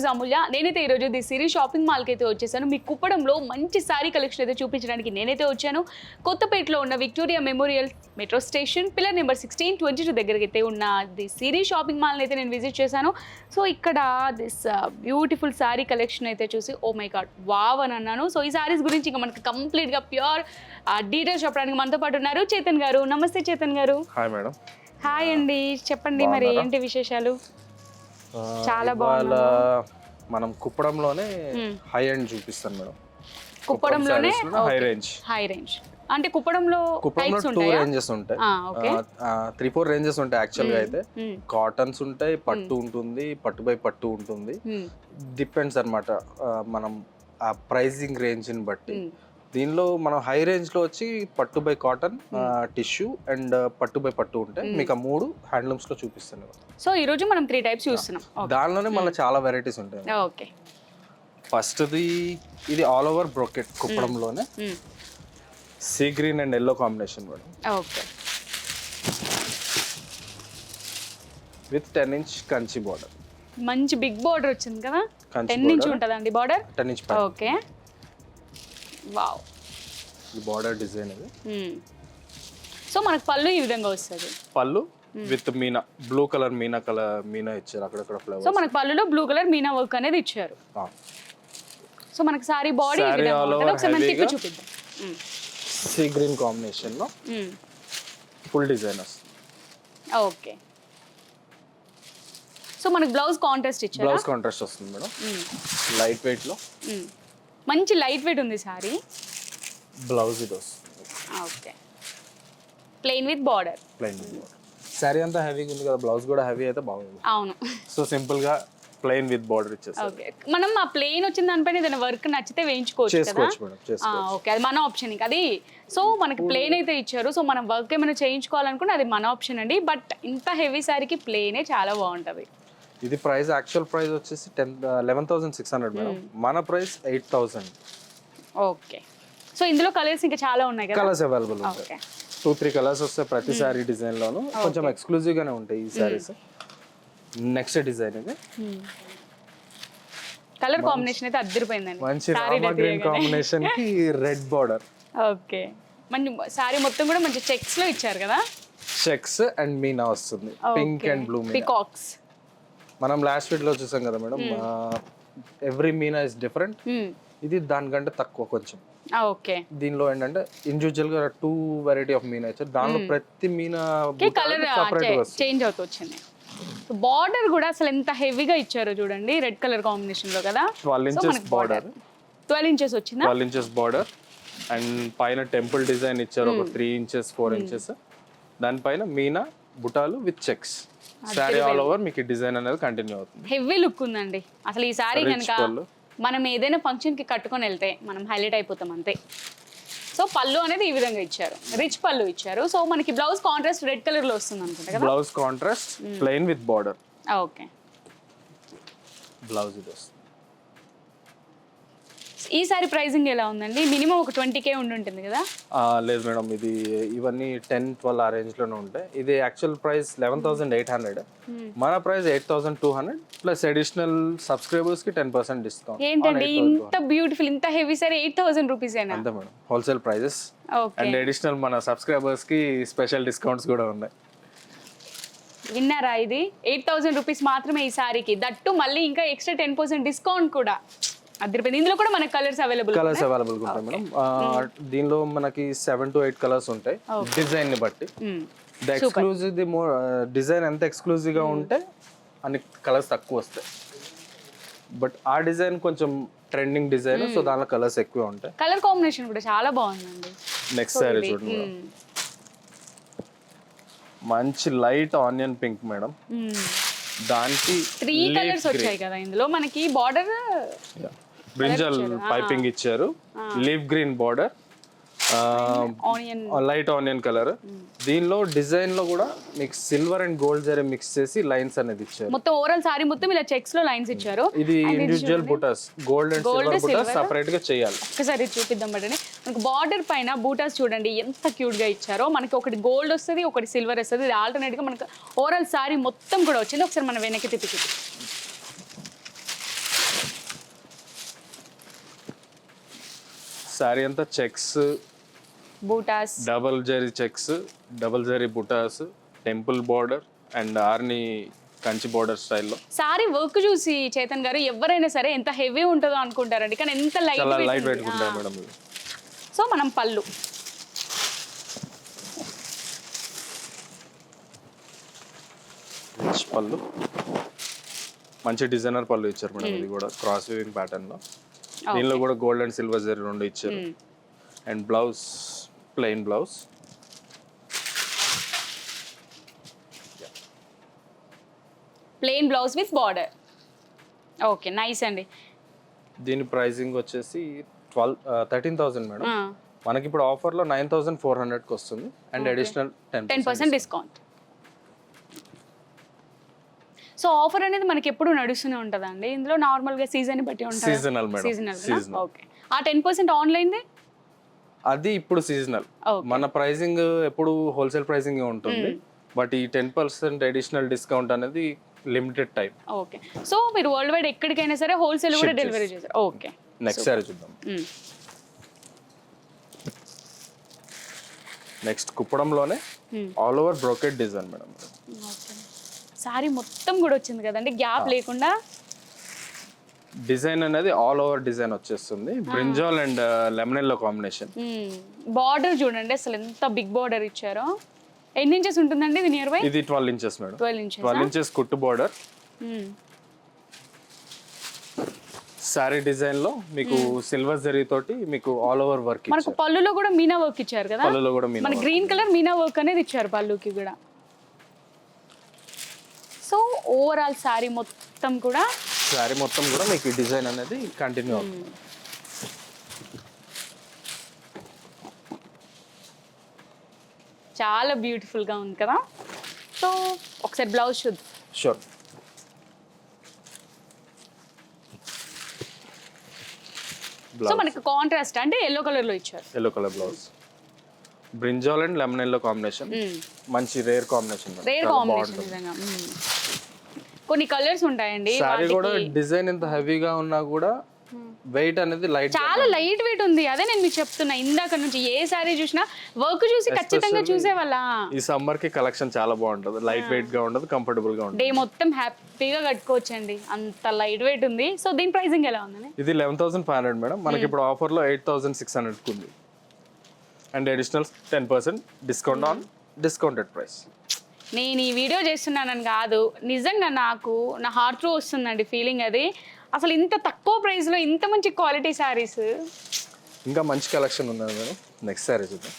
Is అమూల్య. నేనైతే ఈరోజు the Siri shopping మాల్కి అయితే వచ్చేసాను. మీ కుప్పడంలో మంచి శారీ కలెక్షన్ అయితే చూపించడానికి నేనైతే వచ్చాను. కొత్తపేటలో ఉన్న Victoria memorial metro station pillar number 1622 దగ్గరికి అయితే ఉన్న ది సిరి షాపింగ్ మాల్ని అయితే నేను విజిట్ చేశాను. సో ఇక్కడ దిస్ బ్యూటిఫుల్ శారీ కలెక్షన్ అయితే చూసి ఓ మై గాడ్ వావ్ అని అన్నాను. సో ఈ శారీస్ గురించి ఇంకా మనకి కంప్లీట్గా ప్యూర్ డీటెయిల్స్ చెప్పడానికి మనతో పాటు ఉన్నారు చేతన్ గారు. నమస్తే చేతన్ గారు. Hi madam. హాయ్ అండి, చెప్పండి మరి ఏంటి విశేషాలు? చాలా బాగుంది. మనం కుప్పడంలోనే హై ఎండ్ చూపిస్తాను మేడం. కుప్పడంలోనే హై రేంజ్ అంటే కుప్పడంలో 2 రేంజెస్ ఉంటాయి, 3-4 రేంజెస్ ఉంటాయి యాక్చువల్ గా. అయితే కాటన్స్ ఉంటాయి, పట్టు ఉంటుంది, పట్టు బై పట్టు ఉంటుంది. డిపెండ్స్ అన్నమాట మనం ఆ ప్రైసింగ్ రేంజ్ ని బట్టి. దీనిలో మనం హై రేంజ్ లో వచ్చి పట్టు బై కాటన్, టిష్యూ అండ్ పట్టు బై పట్టు ఉంటాయి. మీకు ఆ 3 హ్యాండ్లూమ్స్ లో చూపిస్తాను. సో ఈ రోజు మనం 3 టైప్స్ చూస్తున్నాం. దానిలోనే మళ్ళీ చాలా వెరైటీస్ ఉంటాయి. ఓకే, ఫస్ట్ ఇది ఆల్ ఓవర్ బ్రోకెట్ కుప్పడంలోనే sea green and yellow combination madam. Okay, with 10 inch Kanchi border. మంచి బిగ్ బార్డర్ వచ్చింది కదా. 10 ఇంచ్ ఉంటుందండి బార్డర్. 10 ఇంచ్. Okay, wow. ఈ బార్డర్ డిజైన్ ఇది. సో మనకు పళ్ళు ఈ విధంగా వస్తుంది. పళ్ళు with meena, blue colour meena ఇచ్చారు అక్కడక్కడ ఫ్లవర్స్. సో మనకు పళ్ళులో బ్లూ కలర్ మీనా వర్క్ అనేది ఇచ్చారు. సో మనకి సారీ బాడీ ఒకసారి మనం తిప్పి చూపిద్దాం. సీ గ్రీన్ కాంబినేషన్ లో ఫుల్ డిజైనర్స్. ఓకే, సో మనకి బ్లౌజ్ కాంట్రాస్ట్ ఇచ్చారు. బ్లౌజ్ కాంట్రాస్ట్ వస్తుంది మేడం, లైట్ వెయిట్ లో. మంచి లైట్ వెయిట్ ఉంది సారీ. బ్లౌజ్ ఇది వస్తుంది. Okay, plain with border. Sorry అంతా హెవీగా ఉంది కదా, బ్లౌజ్ కూడా హెవీ అయితే బాగుంది. అవును. సో సింపుల్ గా ప్లెయిన్ విత్ బార్డర్ ఇచ్చేసారు. ఓకే, మనం ఆ ప్లెయిన్ వచ్చిన దానిపైన ఏదైనా వర్క్ నచ్చితే వేయించుకోవచ్చు కదా. ఓకే, అది మన ఆప్షన్ ఇంకా అది. సో మనకి ప్లెయిన్ అయితే ఇచ్చారు. సో మనం వర్క్ ఏమైనా చేయించుకోవాలనుకుంటే అది మన ఆప్షన్ అండి. బట్ ఇంత హెవీ సారీకి ప్లెయినే చాలా బాగుంటది. ఇది ప్రైస్ యాక్చువల్ ప్రైస్ వచ్చేసి 11,600 మేడం. మన ప్రైస్ 8,000. ఓకే, సో ఇందులో కలర్స్ ఇంకా చాలా ఉన్నాయి కదా. కలర్స్ అవైలబుల్ ఉంటాయి. 2-3 కలర్స్ వస్తాయి ప్రతి సారీ డిజైన్ లోను. కొంచెం ఎక్స్క్లూజివ్ గానే ఉంటాయి ఈ సారీస్. నెక్స్ట్ డిజైన్ ఇది. కలర్ కాంబినేషన్ అయితే అదిరిపోయిందండి. మంచి రామా గ్రీన్ కాంబినేషన్ కి రెడ్ బార్డర్. ఓకే, మంచి సారీ మొత్తం కూడా మంచి చెక్స్ లో ఇచ్చారు కదా. చెక్స్ అండ్ మీనా వస్తుంది, pink and blue Meena. Peacocks మనం లాస్ట్ వీడియో లో చూసాం కదా madam. Every Meena is different. ఇది దానికంటే తక్కువ కొంచెం. ఓకే, దీనిలో ఏంటంటే ఇండివిజువల్ గా 2 వెరైటీ ఆఫ్ మీనా ఇచ్చారు. దానిలో ప్రతి మీనా కలర్ చేంజ్ అవుతూ వచ్చింది. బార్డర్ కూడా అసలు ఎంత హెవీగా ఇచ్చారో చూడండి, రెడ్ కలర్ కాంబినేషన్ లో కదా. 12 ఇంచెస్ బార్డర్. 12 ఇంచెస్ వచ్చిందా? 12 ఇంచెస్ బార్డర్ అండ్ పైన టెంపుల్ డిజైన్ ఇచ్చారు ఒక 3 ఇంచెస్ 4 ఇంచెస్. దానిపైన మీనా బుటాలు with checks. Sari all over మీకు డిజైన్ అనేది కంటిన్యూ అవుతుంది. హెవీ లుక్ ఉందండి అసలు ఈ సారీ. కనుక మనం ఏదైనా ఫంక్షన్ కి కట్టుకొని వెళ్తే మనం హైలైట్ అయిపోతాం అంతే. సో పళ్ళు అనేది ఈ విధంగా ఇచ్చారు, రిచ్ పళ్ళు ఇచ్చారు. సో మనకి బ్లౌజ్ కాంట్రాస్ట్ రెడ్ కలర్ లో వస్తుంది అనుకుంటా కదా. Blouse contrast plain with border. Okay, blouse ఇది వస్తుంది. ఈ సారీ ప్రైసింగ్ ఎలా ఉందండి? మినిమం ఒక 20K ఉంటుంది కదా. లేదు మేడం, ఇది ఇవన్నీ 10-12 ఆ రేంజ్ లోనే ఉంటాయి. ఇది యాక్చువల్ ప్రైస్ 11,800. మన ప్రైస్ 8,200 ప్లస్ అడిషనల్ సబ్స్క్రైబర్స్ కి 10% డిస్కౌంట్. ఏంటండి ఇంత బ్యూటిఫుల్ ఇంత హెవీ సారీ 8,000 రూపీస్ ఏనా? అంతే madam, wholesale prices. And additional మన సబ్స్క్రైబర్స్ కి స్పెషల్ డిస్కౌంట్స్ కూడా ఉన్నాయి. విన్నారా? ఇది 8,000 రూపీస్ మాత్రమే ఈ సారీకి. దట్టు మళ్ళీ ఇంకా ఎక్స్ట్రా 10% డిస్కౌంట్ కూడా. అదిరిపోయింది. ఇందులో కూడా మనకి కలర్స్ అవైలబుల్ ఉంటాయి మేడం. దీనిలో మనకి 7 to 8 కలర్స్ ఉంటాయి డిజైన్ ని బట్టి. ఎక్స్క్లూజివ్ డిజైన్ ఎంత ఎక్స్క్లూజివ్ గా ఉంటే అన్ని కలర్స్ తక్కువ వస్తాయి. బట్ ఆ డిజైన్ కొంచెం ట్రెండింగ్ డిజైన్, సో దానిలో కలర్స్ ఎక్కువ ఉంటాయి. కలర్ కాంబినేషన్ కూడా చాలా బాగుందండి. నెక్స్ట్ సారీ చూడండి, మంచి లైట్ ఆనియన్ పింక్ మేడం. దానికి 3 కలర్స్ వచ్చాయి కదా ఇందులో. మనకి బార్డర్ బ్రింజల్ పైపింగ్ ఇచ్చారు, leaf green border, light onion colour. దీనిలో డిజైన్ లో కూడా మీకు silver and gold zari mix చేసి లైన్స్ అనేది ఇచ్చారు. మొత్తం ఓవరాల్ సారీ మొత్తం ఇలా చెక్స్ లో లైన్స్ ఇచ్చారు. ఇది individual buttas, gold and silver buttas separate గా చేయాలి. ఒకసారి చూపిద్దాం బట్ మనకి బార్డర్ పైన బూటాస్ చూడండి ఎంత క్యూట్ గా ఇచ్చారో. మనకి ఒకటి గోల్డ్ వస్తుంది, ఒకటి సిల్వర్ వస్తుంది. ఇది ఆల్టర్నేట్ గా మనకి ఓవరాల్ సారీ మొత్తం కూడా వచ్చింది. ఒకసారి మనం వెనక్కి తిప్పి చూపి. శారీ అంతా చెక్స్, బూటాస్, డబల్ జరీ చెక్స్, డబల్ జరీ బుటాస్, temple border and Arni Kanchi border స్టైల్లో. సారీ వర్క్ చూసి చేతన్ గారు ఎవరైనా సరే ఎంత హెవీ ఉంటుందో అనుకుంటారండి, కానీ ఎంత చాలా లైట్ లైట్ వెయిట్ ఉంటాయి మేడం ఇది. సో మనం పళ్ళు రిచ్ పళ్ళు, మంచి డిజైనర్ పళ్ళు ఇచ్చారు మేడం. ఇది కూడా క్రాస్ వీవింగ్ ప్యాటర్న్ లో, దీనిలో కూడా గోల్డ్ అండ్ సిల్వర్ జరీ రెండు ఇచ్చారు. And blouse plain blouse. Plain blouse with border. Okay, nice అండి. దీని ప్రైసింగ్ వచ్చేసి 13,000 మేడం. మనకి ఇప్పుడు ఆఫర్లో 9,400కి వస్తుంది and additional 10% discount. So offer అనేది మనకి ఎప్పుడు నడుస్తూనే ఉంటుందండి ఇందులో, నార్మల్గా సీజన్ బట్టి ఉంటుంది. Seasonal madam, seasonal. ఓకే, ఆ 10% ఆన్లైన్ది అది ఇప్పుడు సీజనల్. మన ప్రైసింగ్ ఎప్పుడు హోల్సేల్ ప్రైసింగ్ ఉంటుంది, బట్ ఈ 10% అడిషనల్ డిస్కౌంట్ అనేది లిమిటెడ్ టైం. ఓకే, సో మీరు వరల్డ్ వైడ్ ఎక్కడికైనా సరే హోల్సేల్ కూడా డెలివరీ చేస్తారు. ఓకే, నెక్స్ట్ సారీ చూద్దాం. నెక్స్ట్ కుప్పడంలోనే all over brocade design madam. Sari మొత్తం కూడా వచ్చింది కదండి, గ్యాప్ లేకుండా. డిజైన్ అనేది ఆల్ ఓవర్ డిజైన్ వచ్చేస్తుంది, brinjal and lemon yellow combination. Border చూడండి అసలు ఎంత బిగ్ బార్డర్ ఇచ్చారో. ఎన్ని ఇంచెస్ ఉంటుందండి ఇది నియర్ బై? ఇది 12 ఇంచెస్ మేడం. 12 ఇంచెస్ కుట్టు బార్డర్. సారీ డిజైన్ లో మీకు సిల్వర్ జరీ తోటి మీకు ఆల్ ఓవర్ వర్క్ ఇచ్చారు. మనకు పళ్ళులో కూడా మీనా వర్క్ ఇచ్చారు కదా, పళ్ళులో కూడా మీనా, మన గ్రీన్ కలర్ మీనా వర్క్ అనేది ఇచ్చారు పళ్ళుకి కూడా. సో ఓవరాల్ సారీ మొత్తం కూడా మీకు ఈ డిజైన్ అనేది కంటిన్యూ అవుతుంది. చాలా బ్యూటిఫుల్ గా ఉంది కదా. సో ఒకసారి బ్లౌజ్ చూద్దాం. షూర్. సో మనకి కాంట్రాస్ట్ అంటే ఎల్లో కలర్ లో ఇచ్చారు. Yellow colour blouse, brinjal and lemon yellow combination. మంచి రేర్ కాంబినేషన్. నిజంగా. కొన్ని కలర్స్ ఉంటాయండి. సారీ కూడా డిజైన్ ఎంత హెవీగా ఉన్నా కూడా వెయిట్ అనేది లైట్, చాలా లైట్ వెయిట్ ఉంది. అదే నేను మీకు చెప్తున్నా ఇందాక నుంచి, ఏ సారీ చూసినా వర్క్ చూసి ఖచ్చితంగా చూసేవాళ్ళ. ఈ సమ్మర్ కి కలెక్షన్ చాలా బాగుంటది, లైట్ వెయిట్ గా ఉండదు, కంఫర్టబుల్ గా ఉంటుంది. డే మొత్తం హ్యాపీగా కట్టుకోవచ్చండి, అంత లైట్ వెయిట్ ఉంది. సో దీని ప్రైసింగ్ ఎలా ఉందని? ఇది 11,500 మేడం. మనకి ఇప్పుడు ఆఫర్ లో 8,600 ఉంది and additional 10% discount on discounted price. నేను ఈ వీడియో చేస్తున్నానని కాదు, నిజంగా నాకు నా హార్ట్ త్రూ వస్తుందండి ఫీలింగ్ అది. అసలు ఇంత తక్కువ ప్రైస్ లో ఇంత మంచి క్వాలిటీ సారీస్, ఇంకా మంచి కలెక్షన్ ఉన్నది మేడం. నెక్స్ట్ సారీ చూద్దాం.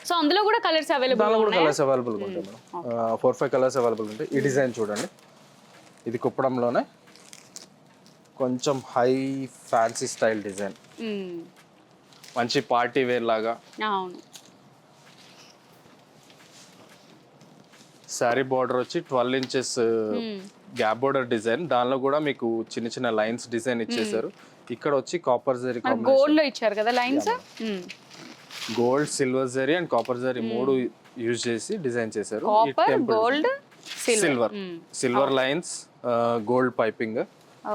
సో అందులో కూడా కలర్స్ అవైలబుల్ ఉంటాయి మేడం. 4-5 కలర్స్ అవైలబుల్ ఉంటాయి. ఈ డిజైన్ చూడండి, ఇది కుప్పడంలోనే కొంచెం హై ఫ్యాన్సీ స్టైల్ డిజైన్, మంచి పార్టీ వేర్ లాగా. అవును. సారీ బార్డర్ వచ్చి 12 ఇంచెస్ గ్యాప్ బార్డర్ డిజైన్, దానిలో కూడా మీకు చిన్న చిన్న లైన్స్ డిజైన్ ఇచ్చేసారు. ఇక్కడ వచ్చి కాపర్ జరీ గోల్డ్ లో ఇచ్చారు కదా లైన్స్. గోల్డ్, సిల్వర్ జరీ అండ్ కాపర్ జరీ మూడు యూజ్ చేసి డిజైన్ చేశారు. Gold, silver lines, gold piping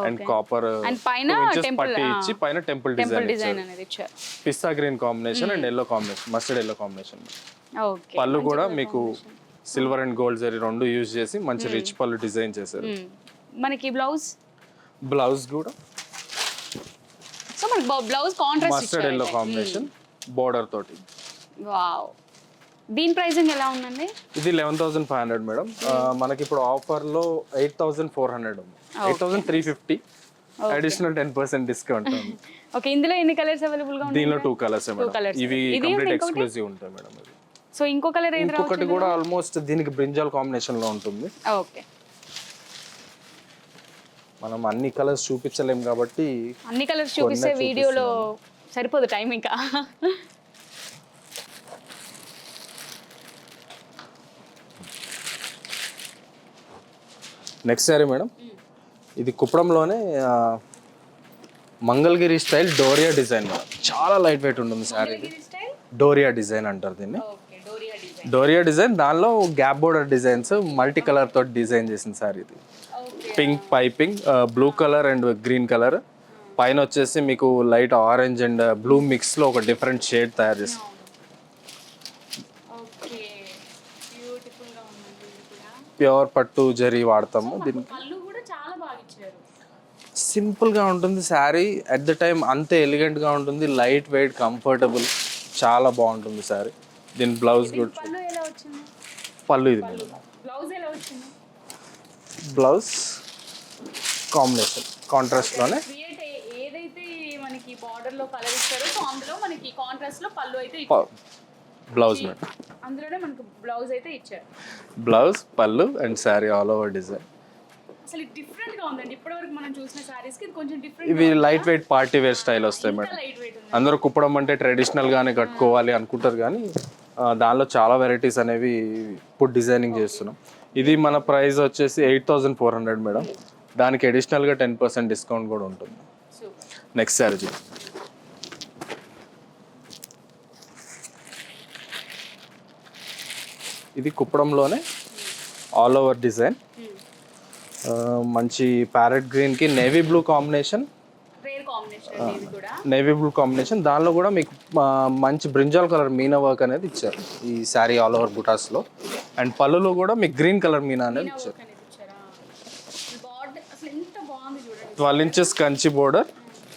and copper పైన పట్టి ఇచ్చి పైన టెంపుల్ డిజైన్ అనేది ఇచ్చారు. పిస్తా green combination and yellow combination, mustard yellow combination. పళ్ళు కూడా మీకు సిల్వర్ అండ్ గోల్డ్ జరీ రెండు యూజ్ చేసి మంచి రిచ్ పళ్ళు డిజైన్ చేశారు. మనకి బ్లౌజ్ కూడా సో మనకి blouse contrast mustard yellow combination border తోటి. వావ్. దీని ప్రైసింగ్ ఎలా ఉందండి? ఇది 11,500 మేడం. మనకి ఇప్పుడు ఆఫర్ లో 8,400 ఉంది, 8,350 అడిషనల్ 10% డిస్కౌంట్ ఉంది. ఓకే, ఇందులో ఎన్ని కలర్స్ అవైలబుల్ గా ఉన్నాయి? దీనిలో 2 కలర్స్ మేడం. ఇవి కంప్లీట్ ఎక్స్క్లూజివ్ ఉంటాయి మేడం. సో ఇంకో కలర్ ఏది? ఇంకొకటి కూడా ఆల్మోస్ట్ దీనికి బ్రింజాల్ కాంబినేషన్ లో ఉంటుంది. ఓకే, మనం అన్ని కలర్స్ చూపించలేం కాబట్టి అన్ని కలర్స్ చూపిస్తే వీడియోలో సరిపోదు టైం ఇంకా. నెక్స్ట్ సారీ మేడం, ఇది కుప్పడంలోనే Mangalagiri style doria design madam. చాలా లైట్ వెయిట్ ఉంటుంది సారీ. డోరియా డిజైన్ అంటారు దీన్ని. డోరియా డిజైన్, దానిలో gap border designs multi colour తోటి డిజైన్ చేసిన సారీ ఇది. Pink piping, blue colour and green colour పైన వచ్చేసి మీకు లైట్ ఆరెంజ్ అండ్ బ్లూ మిక్స్లో ఒక డిఫరెంట్ షేడ్ తయారు చేస్తాం. ఓకే, బ్యూటిఫుల్గా ఉందండి ఇది కూడా. ప్యూర్ పట్టు జరీ వాడతాము. దీనికి పళ్ళు కూడా చాలా బాగా ఇచ్చారు. సింపుల్గా ఉంటుంది శారీ, అట్ ద టైం అంతే ఎలిగెంట్గా ఉంటుంది, లైట్ వెయిట్ కంఫర్టబుల్, చాలా బాగుంటుంది శారీ. దీని బ్లౌజ్ కూడా పళ్ళు ఎలా వచ్చింది? పళ్ళు ఇది బ్లౌజ్ ఎలా వచ్చింది? బ్లౌజ్ కాంబినేషన్ కాంట్రాస్ట్లోనే క్రియేట్ ఏదైతే మనకి బార్డర్ లో కలర్ ఇచ్చారో సో అందులో మనకి కాంట్రాస్ట్ లో పళ్ళు అయితే బ్లౌజ్ మేడం, అందులోనే మనకి బ్లౌజ్ అయితే ఇచ్చారు. బ్లౌజ్ పళ్ళు and sari all over design. అసలు డిఫరెంట్ గా ఉందండి, ఇప్పటివరకు మనం చూసిన సారీస్ కి ఇది కొంచెం డిఫరెంట్. ఇవి light weight party wear style వస్తాయి మేడం. లైట్ వెయిట్ ఉంది. అందరూ కుప్పడం అంటే ట్రెడిషనల్ గానే కట్టుకోవాలి అనుకుంటారు, కానీ దానిలో చాలా వెరైటీస్ అనేవి ఇప్పుడు డిజైనింగ్ చేస్తున్నాం. ఇది మన ప్రైస్ వచ్చేసి 8400 మేడం. దానికి అడిషనల్గా 10% డిస్కౌంట్ కూడా ఉంటుంది. నెక్స్ట్ శారీ చూడండి. ఇది కుప్పడంలోనే ఆల్ ఓవర్ డిజైన్, మంచి ప్యారెట్ గ్రీన్కి navy blue combination, navy blue combination. దానిలో కూడా మీకు మంచి బ్రింజాల్ కలర్ మీనా వర్క్ అనేది ఇచ్చారు ఈ శారీ ఆల్ ఓవర్ బుటాస్లో. అండ్ పళ్ళులో కూడా మీకు గ్రీన్ కలర్ మీనా అనేది ఇచ్చారు. 12 inches Kanchi border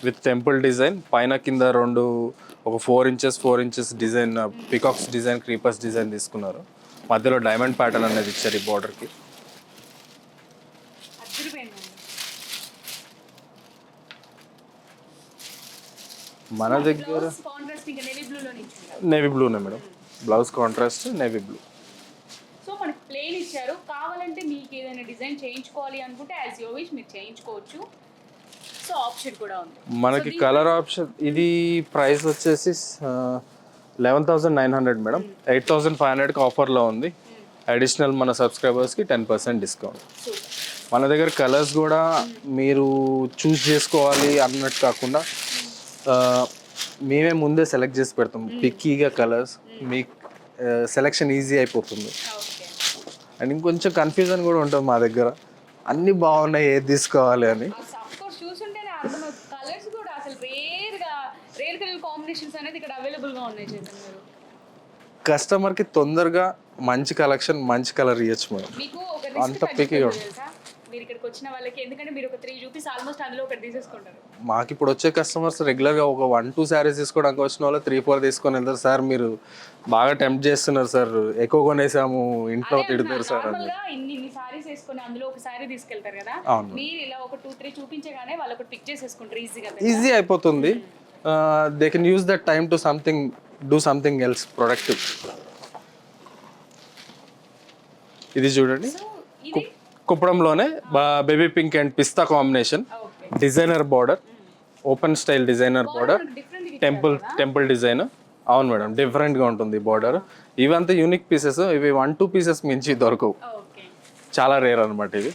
with temple design, పైన కింద ఒక 4 inches design, peacocks design, creepers design తీసుకున్నారు. మధ్యలో డైమండ్ ప్యాటర్న్ అనేది ఇచ్చారు ఈ బోర్డర్కి. మన దగ్గర నేవీ బ్లూనే madam, blouse contrast navy blue. So మనకి ప్లెయిన్ ఇచ్చారు, కావాలంటే మీకు ఏదైనా డిజైన్ చేయించుకోవాలి అనుకుంటే యాజ్ యూ విష్ మీరు చేయించుకోవచ్చు. సో ఆప్షన్ కూడా ఉంది మనకి కలర్ ఆప్షన్. ఇది ప్రైస్ వచ్చేసి 11,900 మేడం. 8,500కి ఆఫర్లో ఉంది. అడిషనల్ మన సబ్స్క్రైబర్స్కి 10% డిస్కౌంట్. మన దగ్గర కలర్స్ కూడా మీరు చూస్ చేసుకోవాలి అన్నట్టు కాకుండా మేమే ముందే సెలెక్ట్ చేసి పెడతాం పిక్కీగా కలర్స్, మీకు సెలెక్షన్ ఈజీ అయిపోతుంది. అండ్ ఇంకొంచెం కన్ఫ్యూజన్ కూడా ఉంటుంది మా దగ్గర, అన్నీ బాగున్నాయి ఏది తీసుకోవాలి అని. కలర్స్ కూడా అసలు రేర్ కలర్ కాంబినేషన్స్ అనేది ఇక్కడ అవైలబుల్ గా ఉన్నాయి. కస్టమర్కి తొందరగా మంచి కలెక్షన్ మంచి కలర్ ఇవ్వచ్చు మేడం. మీకు అంత పికి మీరు ఇక్కడికి వచ్చిన వాళ్ళకి, ఎందుకంటే మీరు ఒక 3 చూపిస్ ఆల్మోస్ట్ అందులో ఒకటి తీసేసుకుంటారు. మాకు ఇప్పుడు వచ్చే కస్టమర్స్ రెగ్యులర్గా ఒక 1-2 శారీస్ తీసుకోవడానికి వచ్చిన వాళ్ళు 3-4 తీసుకొని వెళ్తారు. సార్ మీరు బాగా టెంప్ట్ చేస్తున్నారు సార్, ఎక్కువ కొనేసాము ఇంట్లో తిడతారు సార్ అని. ఇన్ని సారీస్ వేసుకొని అందులో ఒక సారీ తీసుకెళ్తారు కదా, మీరు ఇలా ఒక 2-3 చూపించగానే వాళ్ళు ఒకటి పిక్ చేసేసుకుంటారు ఈజీ అయిపోతుంది. They can use that time to do something else productive. ఇది చూడండి, కుప్పడంలోనే బేబీ పింక్ అండ్ పిస్తా combination, designer border, open style designer border, temple design. అవును మేడం, డిఫరెంట్గా ఉంటుంది బార్డర్. ఇవంతా యూనిక్ పీసెస్, ఇవి 1-2 పీసెస్ మించి దొరకవు, చాలా రేర్ అనమాట ఇవి.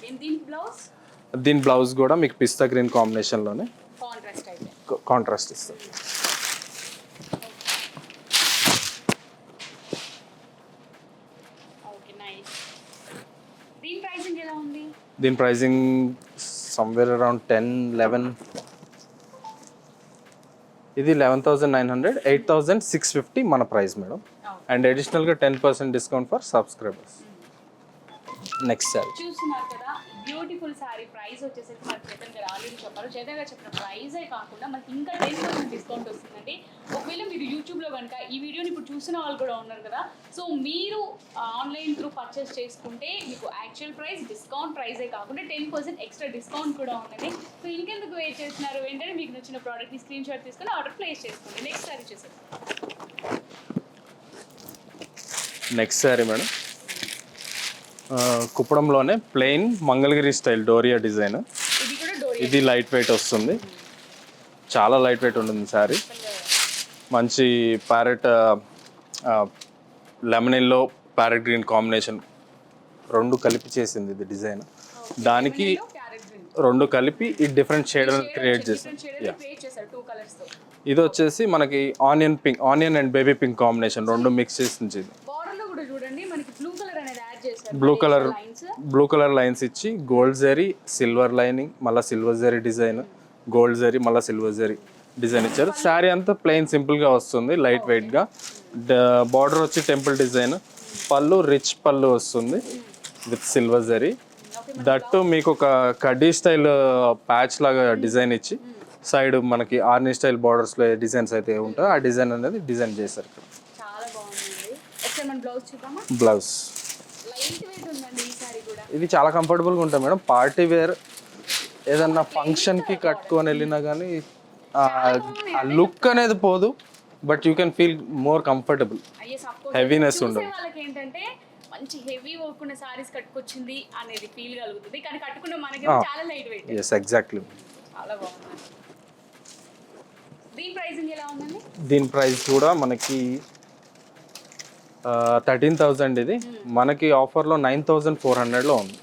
దీని బ్లౌజ్ కూడా మీకు పిస్తా గ్రీన్ కాంబినేషన్లోనే కాంట్రాస్ట్ ఇస్తుంది. దీని ప్రైసింగ్ సమ్వేర్ అరౌండ్ 10-11. ఇది 11,900, 8,650 మన ప్రైస్ మేడం. అండ్ అడిషనల్గా 10% discount for subscribers. Next sorry చూస్తున్నారు కదా, బ్యూటిఫుల్ సారీ. ప్రైస్ వచ్చేసరికి మనకి చేతన్ గారు ఆల్రెడీ చెప్పారు. చేతన్ గారు చెప్పిన ప్రైజే కాకుండా మనకి ఇంకా 10% డిస్కౌంట్ వస్తుందండి. ఒకవేళ మీరు యూట్యూబ్లో కనుక ఈ వీడియోని ఇప్పుడు చూసిన వాళ్ళు కూడా ఉన్నారు కదా, సో మీరు ఆన్లైన్ త్రూ పర్చేస్ చేసుకుంటే మీకు యాక్చువల్ ప్రైస్ డిస్కౌంట్ ప్రైజే కాకుండా 10% ఎక్స్ట్రా డిస్కౌంట్ కూడా ఉందండి. సో ఇంకెందుకు వెయిట్ చేస్తున్నారు, వెంటనే మీకు నచ్చిన ప్రోడక్ట్ని స్క్రీన్ షాట్ తీసుకొని ఆర్డర్ ప్లేస్ చేసుకోండి. నెక్స్ట్ సారీ చూసేది. నెక్స్ట్ సారీ మేడం, కుప్పడంలోనే plain Mangalagiri style doria design. ఇది లైట్ వెయిట్ వస్తుంది, చాలా లైట్ వెయిట్ ఉంటుంది శారీ. మంచి ప్యారెట్ లెమనిల్లో ప్యారెట్ గ్రీన్ కాంబినేషన్ రెండు కలిపి చేసింది ఇది డిజైన్. దానికి రెండు కలిపి ఈ డిఫరెంట్ షేడ్ క్రియేట్ చేసింది. ఇది వచ్చేసి మనకి onion and baby pink combination రెండు మిక్స్ చేసింది. బ్లూ కలర్ లైన్స్ ఇచ్చి గోల్డ్ జరీ, సిల్వర్ లైనింగ్, మళ్ళీ silver zari design, gold zari మళ్ళీ సిల్వర్ జరీ డిజైన్ ఇచ్చారు. శారీ అంతా ప్లెయిన్ సింపుల్గా వస్తుంది, లైట్ వెయిట్గా. బార్డర్ వచ్చి టెంపుల్ డిజైన్, పళ్ళు రిచ్ పళ్ళు వస్తుంది విత్ సిల్వర్ జరీ. దట్టు మీకు ఒక కడ్డీ స్టైల్ ప్యాచ్ లాగా డిజైన్ ఇచ్చి సైడ్ మనకి ఆర్నీ స్టైల్ బార్డర్స్లో డిజైన్స్ అయితే ఉంటాయో ఆ డిజైన్ అనేది డిజైన్ చేశారు ఇక్కడ. చాలా బాగుందండి. ఒకసారి మన బ్లౌజ్ చూద్దామా? బ్లౌజ్ లైట్ వెయిట్ ఉందండి ఈ సారీ కూడా. ఇది చాలా కంఫర్టబుల్గా ఉంటుంది మేడం. పార్టీ వేర్ ఏదన్నా ఫంక్షన్కి కట్టుకొని వెళ్ళినా కానీ ఆ లుక్ అనేది పోదు, but you can feel more comfortable. Heaviness ఉండదు. వాళ్ళకి ఏంటంటే మంచి హెవీ వర్క్ ఉన్న సారీస్ కట్టుకొచ్చింది అనేది ఫీల్ కలుగుతుంది, కానీ కట్టుకున్న మనకి చాలా లైట్ వెయిట్. Yes exactly. చాలా బాగుంది. దీని ప్రైసింగ్ ఎలా ఉందండి? దీని ప్రైస్ కూడా మనకి 13,000. ఇది మనకి ఆఫర్లో 9,400లో ఉంది.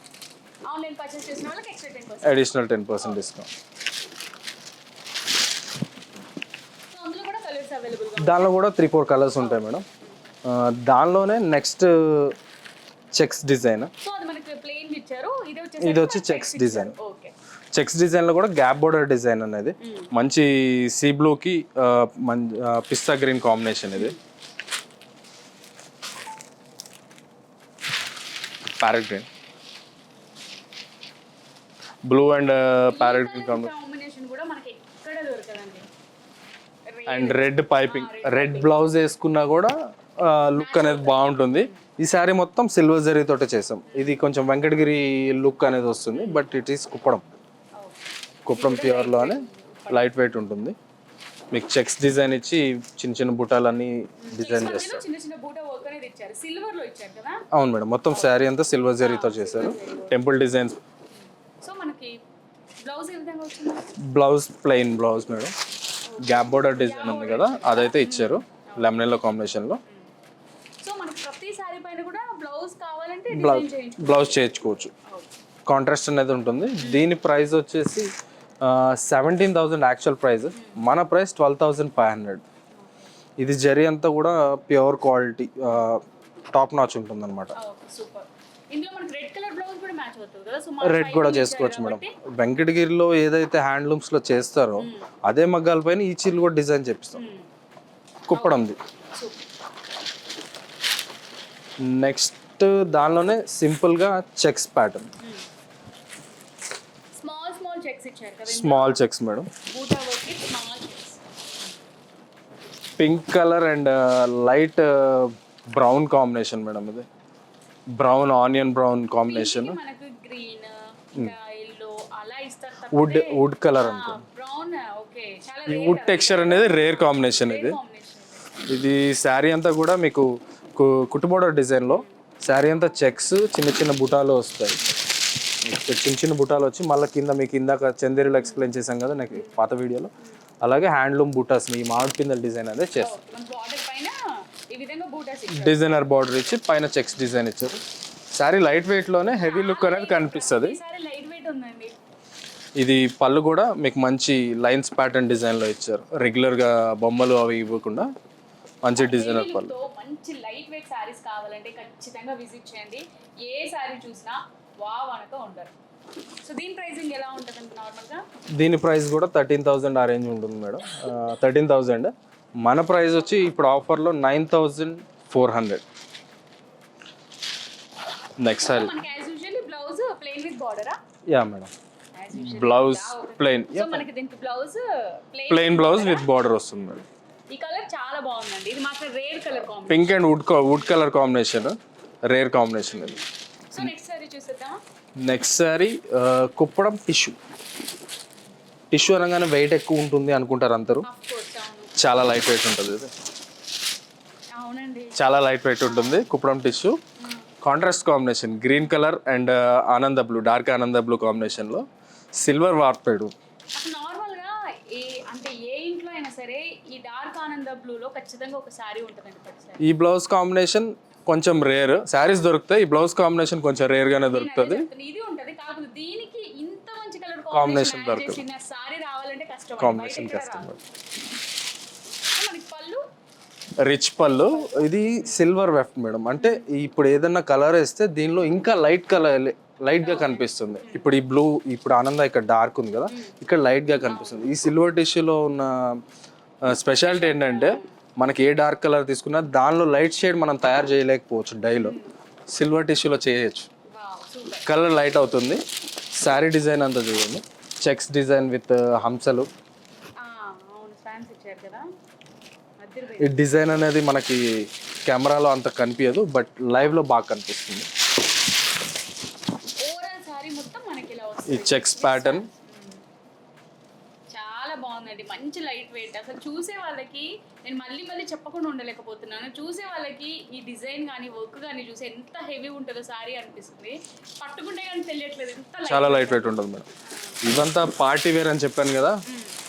ఆన్లైన్ పర్చేస్ చేసిన వాళ్ళకి ఎక్స్ట్రా 10%. Additional 10% discount. సో అందులో కూడా కలర్స్ అవైలబుల్ గా. దానిలో కూడా 3-4 కలర్స్ ఉంటాయి మేడం. దానిలోనే నెక్స్ట్ చెక్స్ డిజైన్. సో అది మనకి ప్లెయిన్ ఇచ్చారు, ఇది వచ్చి చెక్స్ డిజైన్. ఓకే. చెక్స్ డిజైన్లో కూడా గ్యాప్ బోర్డర్ డిజైన్ అనేది మంచి సీ బ్లూకి పిస్తా గ్రీన్ కాంబినేషన్. ఇది parrot green, blue and parrot green combination కూడా మనకి ఎక్కడ దొరకదండి. And red piping, red blouse వేసుకున్నా కూడా లుక్ అనేది బాగుంటుంది. ఈ శారీ మొత్తం సిల్వర్ జరీ తోటే చేసాం. ఇది కొంచెం వెంకటగిరి లుక్ అనేది వస్తుంది, బట్ ఇట్ ఈస్ కుప్పడం ప్యూర్లోనే లైట్ వెయిట్ ఉంటుంది. మీకు చెక్స్ డిజైన్ ఇచ్చి చిన్న చిన్న బుటాలన్నీ డిజైన్ చేస్తారు. చిన్న చిన్న బూటా వర్క్ అనేది ఇచ్చారు, సిల్వర్ లో ఇచ్చారు కదా. అవును మేడం, మొత్తం శారీ అంతా సిల్వర్ జరీతో చేశారు. Temple designs. సో మనకి బ్లౌజ్ ఏ విధంగా వచ్చింది? Blouse plain blouse madam. Gap border design ఉంది కదా, అదైతే ఇచ్చారు లెమనెల్లో కాంబినేషన్లో. సో మనకి ప్రతి సారీ పైన కూడా బ్లౌజ్ కావాలంటే బ్లౌజ్ చేయించుకోవచ్చు. కాంట్రాస్ట్ అనేది ఉంటుంది. దీని ప్రైస్ వచ్చేసి 17,000 యాక్చువల్ ప్రైస్. మన ప్రైస్ 12,500. ఇది జరీ అంతా కూడా ప్యూర్ క్వాలిటీ, టాప్ నాచ్ ఉంటుంది అనమాట. రెడ్ కూడా చేసుకోవచ్చు మేడం. వెంకటగిరిలో ఏదైతే హ్యాండ్లూమ్స్లో చేస్తారో అదే మగ్గాల పైన ఈ చీరలు కూడా డిజైన్ చేపిస్తాం. కుప్పడంది. నెక్స్ట్ దానిలోనే సింపుల్గా checks pattern. Small checks madam. Pink colour and light brown combination madam. ఇది brown, onion brown combination. Wood colour అనుకో. ఈ వుడ్ టెక్స్చర్ అనేది రేర్ కాంబినేషన్. ఇది శారీ అంతా కూడా మీకు కుట్టు బోర్డర్ డిజైన్లో శారీ అంతా చెక్స్ చిన్న చిన్న బుటాలు వస్తాయి. చిన్న చిన్న బుటాలు వచ్చి మళ్ళీ కింద మీకు ఇందాక చందేరిలో ఎక్స్ప్లెయిన్ చేశాం కదా నాకు పాత వీడియోలో, అలాగే హ్యాండ్లూమ్ బూటాస్ ఈ మామిడి పిందెల డిజైన్ అనేది చేస్తాం. డిజైనర్ బార్డర్ ఇచ్చి పైన చెక్స్ డిజైన్ ఇచ్చారు. శారీ లైట్ వెయిట్లోనే హెవీ లుక్ అనేది కనిపిస్తుంది. ఇది పళ్ళు కూడా మీకు మంచి లైన్స్ ప్యాటర్న్ డిజైన్లో ఇచ్చారు. రెగ్యులర్గా బొమ్మలు అవి ఇవ్వకుండా మంచి డిజైనర్ పళ్ళు. మంచి లైట్ వెయిట్ సారీస్ కావాలంటే ఖచ్చితంగా విజిట్ చేయండి. ఏ సారీ చూసినా వావ్ అనక ఉండరు. సో దీని ప్రైసింగ్ ఎలా ఉంటుంది నార్మల్గా? దీని ప్రైస్ కూడా 13,000 ఆ రేంజ్ ఉంటుంది మేడం. 13,000. మన ప్రైస్ వచ్చి ఇప్పుడు ఆఫర్లో 9,400. Next sari blouse plain with బార్డరా? Yeah madam, blouse plain. So మనకి దీనికి blouse plain blouse with border వస్తుంది మేడం. ఈ కలర్ చాలా బాగుందండి. ఇది మాత్రం rare colour combination. Pink and wood colour combination, rare combination ఇది. సో నెక్స్ట్ సారీ చూసేద్దామా? నెక్స్ట్ సారీ కుప్పడం టిష్యూ అనగానే వెయిట్ ఎక్కువ ఉంటుంది అనుకుంటారు అందరూ. చాలా లైట్ వెయిట్ ఉంటుంది ఇది. అవునండి, చాలా లైట్ వెయిట్ ఉంటుంది. Kuppadam tissue contrast combination, green colour and ఆనంద బ్లూ, డార్క్ ఆనంద బ్లూ కాంబినేషన్లో సిల్వర్ వార్పేడు. నార్మల్గా అంటే ఏ ఇంట్లో అయినా సరే ఈ డార్క్ ఆనంద బ్లూలో ఖచ్చితంగా ఒక సారీ ఉంటుందండి. ఈ బ్లౌజ్ కాంబినేషన్ కొంచెం రేర్. శారీస్ దొరుకుతాయి, ఈ బ్లౌజ్ కాంబినేషన్ కొంచెం రేర్ గానే దొరుకుతుంది. ఇది ఉంటది కాకపోతే దీనికి ఇంత మంచి కలర్ కాంబినేషన్ దొరకదు. సారీ రావాలంటే కష్టం. కాంబినేషన్ కష్టం. మనకి పళ్ళు రిచ్ పళ్ళు. ఇది సిల్వర్ వెఫ్ట్ మేడం. అంటే ఇప్పుడు ఏదన్నా కలర్ వేస్తే దీనిలో ఇంకా లైట్ కలర్ లైట్గా కనిపిస్తుంది. ఇప్పుడు ఈ బ్లూ, ఇప్పుడు ఆనంద ఇక్కడ డార్క్ ఉంది కదా, ఇక్కడ లైట్గా కనిపిస్తుంది. ఈ సిల్వర్ టిష్యూలో ఉన్న స్పెషాలిటీ ఏంటంటే మనకి ఏ డార్క్ కలర్ తీసుకున్నా దానిలో లైట్ షేడ్ మనం తయారు చేయలేకపోవచ్చు డైలో, సిల్వర్ టిష్యూలో చేయొచ్చు. కలర్ లైట్ అవుతుంది. శారీ డిజైన్ అంతా చూడండి, చెక్స్ డిజైన్ విత్ హంసలు. ఈ డిజైన్ అనేది మనకి కెమెరాలో అంత కనిపించదు, బట్ లైవ్లో బాగా కనిపిస్తుంది. ఈ చెక్స్ ప్యాటర్న్ చాలా బాగుందండి, మంచి లైట్ వెయిట్. అసలు చూసే వాళ్ళకి నేను మళ్ళీ చెప్పకుండా ఉండలేకపోతున్నాను. చూసే వాళ్ళకి ఈ డిజైన్ కానీ వర్క్ కానీ చూసి ఎంత హెవీ ఉంటుందో సారీ అనిపిస్తుంది. పట్టుకుంటే కానీ తెలియట్లేదు ఎంత చాలా లైట్ వెయిట్ ఉంటుంది మేడం. ఇవంతా పార్టీ వేర్ అని చెప్పాను కదా,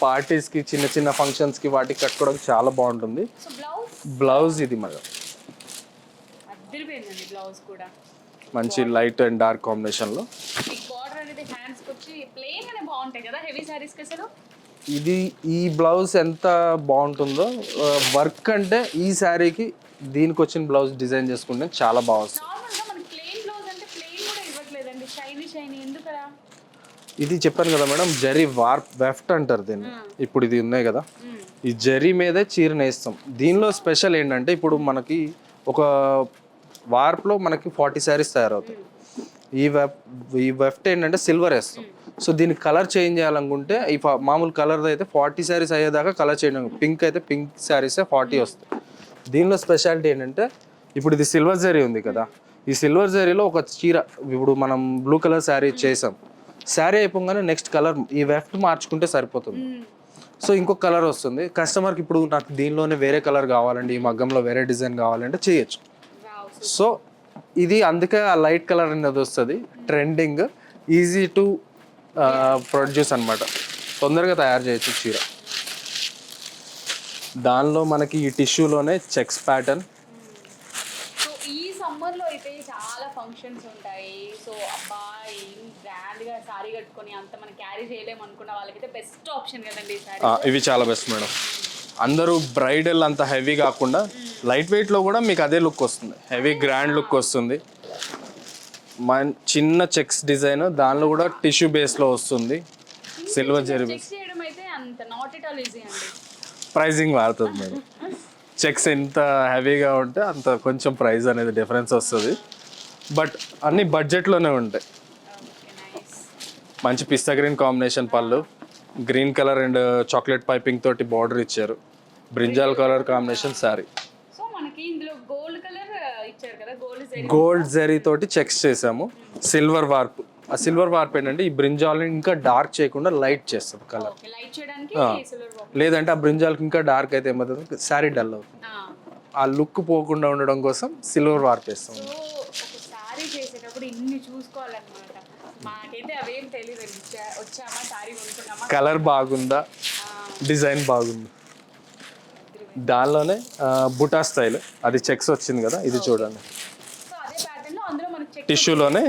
పార్టీస్కి చిన్న చిన్న ఫంక్షన్స్కి వాటికి కట్టుకోవడానికి చాలా బాగుంటుంది. బ్లౌజ్ ఇది మేడం, అదిరిపోయిందండి బ్లౌజ్ కూడా మంచి లైట్ అండ్ డార్క్ కాంబినేషన్లో. బార్డర్ అనేది హ్యాండ్స్కి వచ్చి ప్లెయిన్ గానే బాగుంటాయి కదా హెవీ సారీస్కి. అసలు ఇది ఈ బ్లౌజ్ ఎంత బాగుంటుందో, వర్క్ అంటే ఈ శారీకి దీనికి వచ్చిన బ్లౌజ్ డిజైన్ చేసుకుంటే చాలా బాగా వస్తుంది. నార్మల్గా మనకి ప్లెయిన్ బ్లౌజ్ అంటే ప్లెయిన్ కూడా ఇవ్వట్లేదండి, షైనీ ఎందుకలా? ఇది చెప్పాను కదా మేడం, జరీ వార్ప్ వెఫ్ట్ అంటారు దీన్ని. ఇప్పుడు ఇది ఉన్నాయి కదా, ఈ జరీ మీదే చీర నేస్తాం. దీనిలో స్పెషల్ ఏంటంటే ఇప్పుడు మనకి ఒక వార్ప్లో మనకి 40 శారీస్ తయారవుతాయి. ఈ వెఫ్ట్ ఏంటంటే సిల్వర్ వేస్తాం. సో దీనికి కలర్ చేంజ్ చేయాలనుకుంటే ఈ మామూలు కలర్ అయితే 40 శారీస్ అయ్యేదాకా కలర్ చేయడం. పింక్ అయితే పింక్ శారీసే 40 వస్తాయి. దీనిలో స్పెషాలిటీ ఏంటంటే ఇప్పుడు ఇది సిల్వర్ జరీ ఉంది కదా, ఈ సిల్వర్ జరీలో ఒక చీర, ఇప్పుడు మనం బ్లూ కలర్ శారీ చేసాం, శారీ అయిపోగానే నెక్స్ట్ కలర్ ఈ వెఫ్ట్ మార్చుకుంటే సరిపోతుంది. సో ఇంకొక కలర్ వస్తుంది. కస్టమర్కి ఇప్పుడు నాకు దీనిలోనే వేరే కలర్ కావాలండి, ఈ మగ్గంలో వేరే డిజైన్ కావాలంటే చేయొచ్చు. సో ఇది అందుకే ఆ లైట్ కలర్ అనేది వస్తుంది. ట్రెండింగ్, ఈజీ టు ప్రొడ్యూస్ అనమాట, తొందరగా తయారు చేయొచ్చు చీర. దానిలో మనకి ఈ టిష్యూలోనే చెక్స్ ప్యాటర్న్. సో ఈ సమ్మర్లో అయితే చాలా ఫంక్షన్స్ ఉంటాయి. సో అబ్బాయి గ్రాండ్గా సారీ కట్టుకొని అంత మనం క్యారీ చేయలేము అనుకున్న వాళ్ళకైతే బెస్ట్ ఆప్షన్ కదండి ఈ సారీ. ఇవి చాలా బెస్ట్ మేడం. అందరూ బ్రైడల్ అంత హెవీ కాకుండా లైట్ వెయిట్లో కూడా మీకు అదే లుక్ వస్తుంది, హెవీ గ్రాండ్ లుక్ వస్తుంది. చిన్న చెక్స్ డిజైన్, దానిలో కూడా టిష్యూ బేస్లో వస్తుంది, సిల్వర్ జరీ బేస్. ప్రైజింగ్ మారుతుంది మేడం. చెక్స్ ఎంత హెవీగా ఉంటే అంత కొంచెం ప్రైస్ అనేది డిఫరెన్స్ వస్తుంది, బట్ అన్ని బడ్జెట్లోనే ఉంటాయి. మంచి పిస్తా గ్రీన్ కాంబినేషన్ పళ్ళు, green colour and chocolate piping తోటి బార్డర్ ఇచ్చారు, brinjal colour combination sari. Gold zari తోటి చెక్స్ చేసాము, సిల్వర్ వార్ప్. ఆ సిల్వర్ వార్ప్ ఏంటంటే ఈ బ్రింజాల్ని ఇంకా డార్క్ చేయకుండా లైట్ చేస్తుంది కలర్. లేదంటే ఆ బ్రింజాల్కి ఇంకా డార్క్ అయితే ఏమవుతుంది, శారీ డల్ అవుతుంది. ఆ లుక్ పోకుండా ఉండడం కోసం సిల్వర్ వార్ప్ వేస్తాం. కలర్ బాగుందా, డిజైన్ బాగుంది. దానిలోనే బుటా స్టైల్, అది చెక్స్ వచ్చింది కదా, ఇది చూడండి. టిష్యూలోనే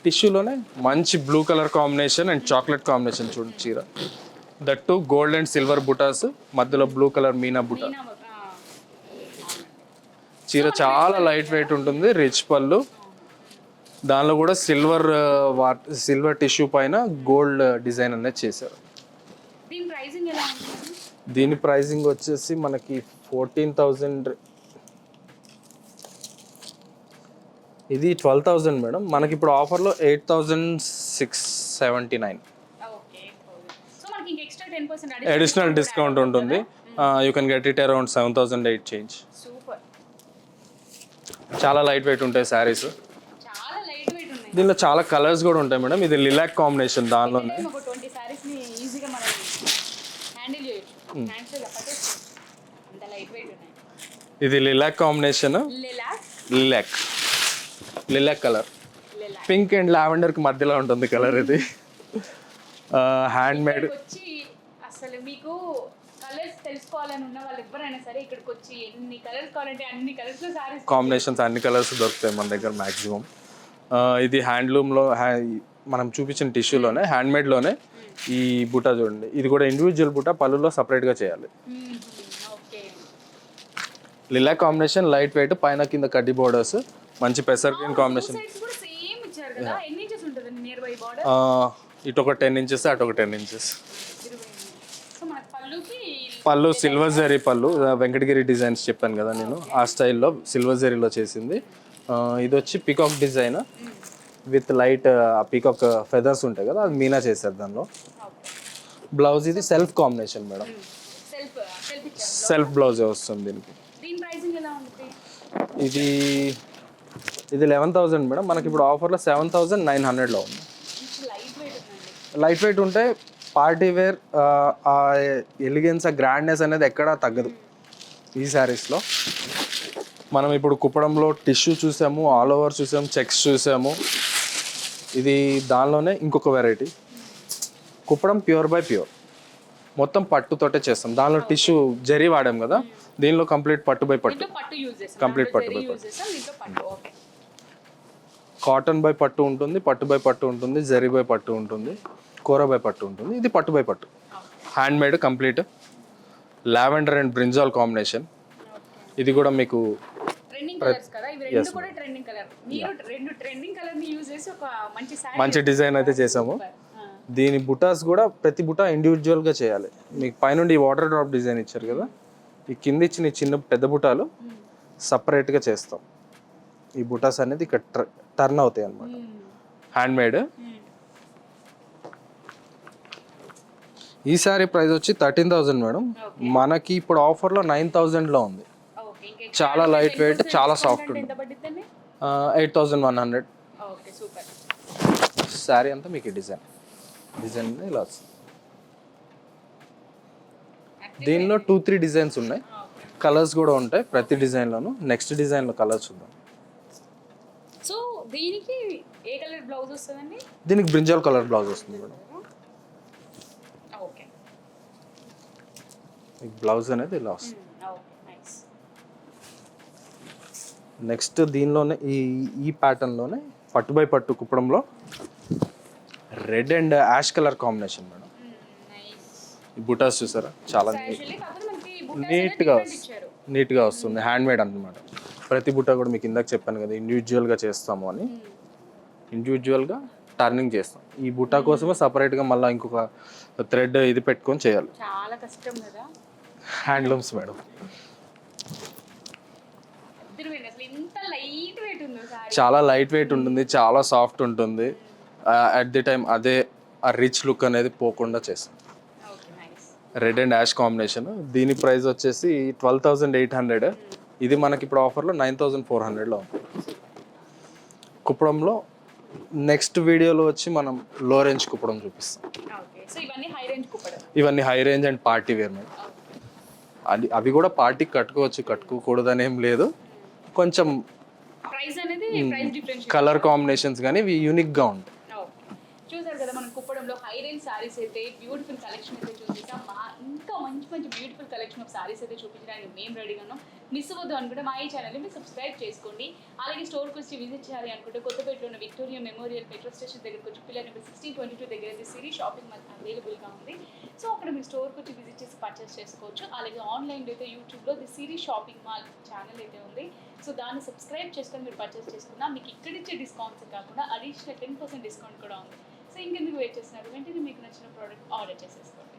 టిష్యూలోనే మంచి blue colour combination and chocolate combination చూడండి చీర. దట్టు గోల్డ్ అండ్ సిల్వర్ బుటాస్, మధ్యలో బ్లూ కలర్ మీనా బుటా. చీర చాలా లైట్ వెయిట్ ఉంటుంది, రిచ్ పళ్ళు. దానిలో కూడా సిల్వర్ టిష్యూ పైన గోల్డ్ డిజైన్ అనేది చేశారు. దీని ప్రైజింగ్ వచ్చేసి మనకి 14,000. ఇది 12,000 మేడం. మనకి ఇప్పుడు ఆఫర్లో 8,679. అడిషనల్ డిస్కౌంట్ ఉంటుంది. You can get it around 7,008 change. చాలా లైట్ వెయిట్ ఉంటాయి శారీస్. దీనిలో చాలా కలర్స్ కూడా ఉంటాయి మేడం. ఇది లిలాక్ కాంబినేషన్, దానిలోనే ఇది lilac combination, lilac colour, pink and లావెండర్కి మధ్యలో ఉంటుంది కలర్. ఇది హ్యాండ్ మేడ్. అసలు మీకు కలర్స్ తెలుసుకోవాలని ఉన్న వాళ్ళు ఎవరైనా సరే ఇక్కడికి వచ్చి ఎన్ని కలర్స్ కావాలంటే అన్ని కలర్స్ సారీస్ కాంబినేషన్స్, అన్ని కలర్స్ దొరుకుతాయి మన దగ్గర మ్యాక్సిమం. ఇది హ్యాండ్లూమ్లో మనం చూపించిన టిష్యూలోనే హ్యాండ్మేడ్లోనే ఈ బుటా చూడండి. ఇది కూడా ఇండివిజువల్ బుటా, పళ్ళులో సపరేట్గా చేయాలి. లిలాక్ కాంబినేషన్, లైట్ వెయిట్, పైన కింద కడ్డీ బోర్డర్స్, మంచి పెసర్ గ్రీన్ కాంబినేషన్. సైడ్స్ కూడా సేమ్ ఇచ్చారు కదా, ఎన్ని ఇంచెస్ ఉంటుంది నియర్ బై బార్డర్? ఇటు ఒక 10 ఇంచెస్, అటు ఒక 10 ఇంచెస్. 20. సో మనకి పళ్ళుకి పళ్ళు సిల్వర్ జరీ పళ్ళు, వెంకటగిరి డిజైన్స్ చెప్పాను కదా నేను, ఆ స్టైల్లో సిల్వర్ జరీలో చేసింది. ఇది వచ్చి peacock design with light peacock feathers ఉంటాయి కదా, అది మీనా చేశారు దానిలో. బ్లౌజ్ ఇది self combination madam, self self ఇచ్చారు. సెల్ఫ్ బ్లౌజే వస్తుంది దీనికి. దీని ప్రైసింగ్ ఎలా ఉంటుంది? ఇది 11,000 మేడం, మనకి ఇప్పుడు ఆఫర్లో 7,900లో ఉంది. లైట్ వెయిట్ ఉందండి. లైట్ వెయిట్ ఉంటే పార్టీ వేర్ ఆ ఎలిగెన్స్, ఆ గ్రాండ్నెస్ అనేది ఎక్కడా తగ్గదు ఈ శారీస్లో. మనం ఇప్పుడు కుప్పడంలో టిష్యూ చూసాము, ఆల్ ఓవర్ చూసాము, చెక్స్ చూసాము. ఇది దానిలోనే ఇంకొక variety, Kuppadam pure by pure, మొత్తం పట్టుతోటే చేస్తాం. దానిలో టిష్యూ జరీ వాడాం కదా, దీనిలో కంప్లీట్ పట్టు బై పట్టు, పట్టు యూజ్ చేస్తాం, కంప్లీట్ పట్టు బై పట్టు. దీంట్లో పట్టు. ఓకే. కాటన్ బై పట్టు ఉంటుంది, పట్టు బై పట్టు ఉంటుంది, జరీ బై పట్టు ఉంటుంది, కూర బై పట్టు ఉంటుంది. ఇది పట్టు బై పట్టు, hand made complete. Lavender and brinjal combination. ఇది కూడా మీకు ట్రెండింగ్ కలర్స్ కదా, ఇవి రెండు కూడా ట్రెండింగ్ కలర్. మీరు రెండు ట్రెండింగ్ కలర్ ని యూజ్ చేసి ఒక మంచి సారీ, మంచి డిజైన్ అయితే చేసాము. దీని బుటాస్ కూడా ప్రతి బుటా ఇండివిజువల్గా చేయాలి. మీకు పైనుండి ఈ వాటర్ డ్రాప్ డిజైన్ ఇచ్చారు కదా, ఈ కింద ఇచ్చిన ఈ చిన్న పెద్ద బుటాలు సపరేట్గా చేస్తాం. ఈ బుటాస్ అనేది ఇక్కడ టర్న్ అవుతాయి అన్నమాట, హ్యాండ్ మేడ్. ఈ సారీ ప్రైస్ వచ్చి 13,000 మేడం, మనకి ఇప్పుడు ఆఫర్లో 9,000లో ఉంది. చాలా లైట్ వెయిట్, చాలా సాఫ్ట్ ఉంది. 8,100. Okay, super. శారీ అంతా మీకు డిజైన్ ఇలా వస్తుంది. దీనిలో 2-3 డిజైన్స్ ఉన్నాయి, కలర్స్ కూడా ఉంటాయి ప్రతి డిజైన్లోను. నెక్స్ట్ డిజైన్లో కలర్స్ చూద్దాం. సో దీనికి ఏ కలర్ బ్లౌజ్ వస్తుందండి? దీనికి బ్రింజాల్ కలర్ బ్లౌజ్ వస్తుంది మేడం. ఓకే, బ్లౌజ్ అనేది ఇలా వస్తుంది. Okay, nice. నెక్స్ట్ దీనిలోనే ఈ ప్యాటర్న్లోనే పట్టు బై పట్టు కుప్పడంలో red and ash colour combination madam. ఈ బుటాస్ చూసారా, చాలా నీట్గా వస్తుంది, హ్యాండ్ మేడ్ అన్నమాట. ప్రతి బుట్ట కూడా మీకు ఇందాక చెప్పాను కదా, ఇండివిజువల్గా చేస్తాము అని. ఇండివిజువల్గా టర్నింగ్ చేస్తాం. ఈ బుట్ట కోసమే సపరేట్గా మళ్ళీ ఇంకొక థ్రెడ్ ఇది పెట్టుకొని చేయాలి. చాలా కష్టం కదా. Handlooms madam. చాలా లైట్ వెయిట్ ఉంటుంది, చాలా సాఫ్ట్ ఉంటుంది. అట్ ది టైం అదే ఆ రిచ్ లుక్ అనేది పోకుండా చేస్తాం. Red and ash combination. దీని ప్రైస్ వచ్చేసి 12,800. ఇది మనకి ఇప్పుడు ఆఫర్లో 9,400లో ఉంది. కుప్పడంలో నెక్స్ట్ వీడియోలో వచ్చి మనం లో రేంజ్ కుప్పడం చూపిస్తాం. ఇవన్నీ high range and party wear madam. అవి కూడా పార్టీకి కట్టుకోవచ్చు, కట్టుకోకూడదని ఏం లేదు. కొంచెం కలర్ కాంబినేషన్స్ కానీ ఇవి యూనిక్గా ఉంటాయి. చూసారు కదా, మనం కుప్పడంలో హై రేంజ్ సారీస్ అయితే బ్యూటిఫుల్ కలెక్షన్ అయితే చూపించాం. ఇంకా మంచి మంచి బ్యూటిఫుల్ కలెక్షన్ ఆఫ్ సారీస్ అయితే చూపించడానికి మేము రెడీగా ఉన్నాం. మిస్ అవ్వద్దు అనుకుంటే మా ఈ ఛానల్ని మీరు సబ్స్క్రైబ్ చేసుకోండి. అలాగే స్టోర్కి వచ్చి విజిట్ చేయాలి అనుకుంటే కొత్తపేటలో ఉన్న విక్టోరియా మెమోరియల్ మెట్రో స్టేషన్ దగ్గరకు వచ్చి పిల్లర్ నెంబర్ 1622 దగ్గర అయితే సిరీ షాపింగ్ మాల్ అవైలబుల్గా ఉంది. సో అక్కడ మీరు స్టోర్కి వచ్చి విజిట్ చేసి పర్చేస్ చేసుకోవచ్చు. అలాగే ఆన్లైన్లో అయితే యూట్యూబ్లో the Siri shopping mall channel అయితే ఉంది. సో దాన్ని సబ్స్క్రైబ్ చేసుకొని మీరు పర్చేస్ చేసుకున్నా మీకు ఇక్కడిచ్చే డిస్కౌంట్స్ కాకుండా అడిషనల్ 10% డిస్కౌంట్ కూడా ఉంది. సో ఇంకెందుకు వెయిట్ చేస్తున్నారు, వెంటనే మీకు నచ్చిన ప్రోడక్ట్ ఆర్డర్ చేసేసుకోండి.